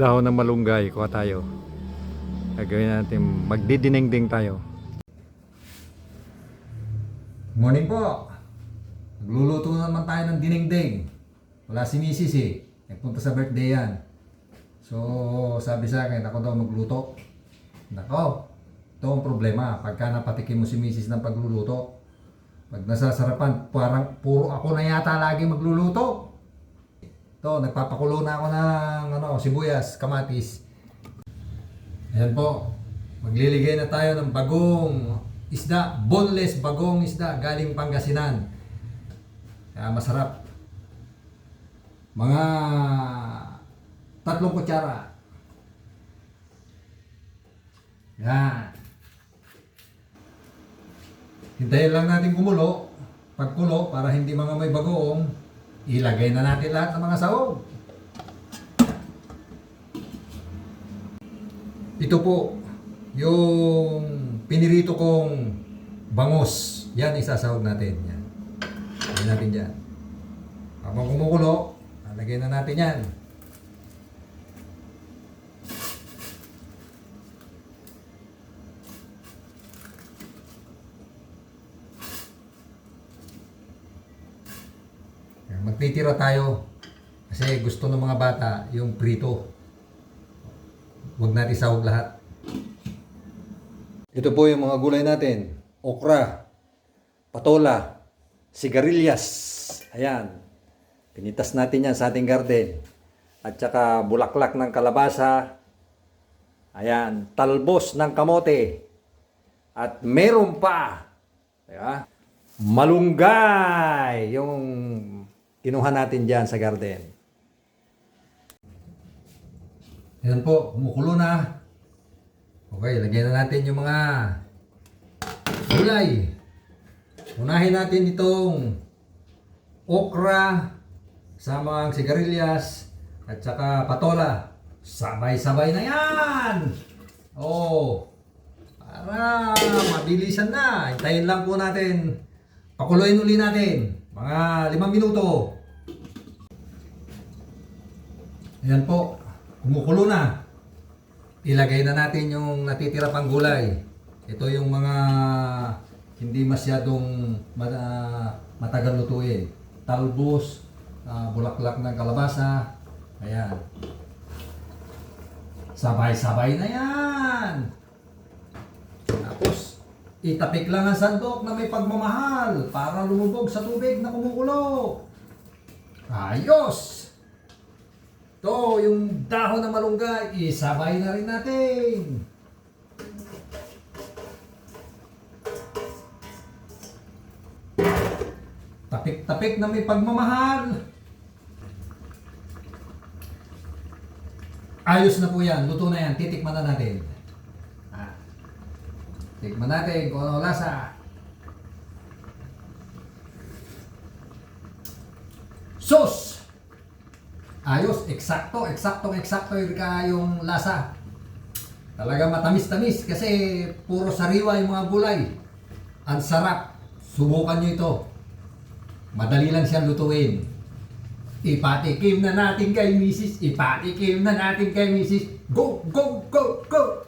Dahon ng malunggay, kuha tayo. Gagawin natin, magdidinengding tayo. Morning po. Nagluluto naman tayo ng dinengding. Wala si Mrs. Nagpunta sa birthday yan. So, sabi sa akin, ako daw magluto. Nako, ito ang problema. Pagka napatikim mo si Mrs. ng pagluluto, pag nasasarapan, parang puro ako na yata lagi magluluto. Ito, nagpapakulo na ako ng sibuyas, kamatis. Ayan po, magliligay na tayo ng bagong isda, boneless bagong isda galing Pangasinan. Kaya masarap. Mga 3 kutsara. Yan. Hintayin lang natin kumulo. Pagkulo, para hindi mga may bagoong, ilagay na natin lahat ng mga sahog. Ito po, yung pinirito kong bangus. Yan, isasahog natin. Yan. Lagyan natin dyan. Habang kumukulo, lagyan na natin yan. Magtitira tayo kasi gusto ng mga bata yung prito. Huwag natin sahog lahat. Ito po yung mga gulay natin. Okra, patola, sigarilyas. Ayan. Pinitas natin yan sa ating garden. At saka bulaklak ng kalabasa. Ayan. Talbos ng kamote. At meron pa. Diba? Malunggay. Yung kinuha natin dyan sa garden. Ayan po, kumukulo na. Okay, lagyan na natin yung mga gulay. Unahin natin itong okra, sama ang sigarilyas, at saka patola. Sabay-sabay na yan! Oh, para mabilisan na. Hintayin lang po natin. Pakuloyin uli natin. Mga 5 minuto. Ayan po. Kumukulo na. Ilagay na natin yung natitira pang gulay. Ito yung mga hindi masyadong matagal lutuin. Talbos, bulaklak ng kalabasa. Ayan. Sabay-sabay na yan. Tapos, itapik lang ang sandok na may pagmamahal para lumubog sa tubig na kumukulo. Ayos! Ito, yung dahon ng malunggay, isabay na rin natin. Tapik-tapik na may pagmamahal. Ayos na po yan, luto na yan, titikman na natin. Tikman natin kung ano lasa. Sus! Ayos, eksakto yung lasa. Talaga matamis-tamis kasi puro sariwa yung mga gulay. Ang sarap. Subukan nyo ito. Madali lang siyang lutuin. Ipatikim na natin kay Mrs. Ipatikim na natin kay Mrs. Go, go, go, go!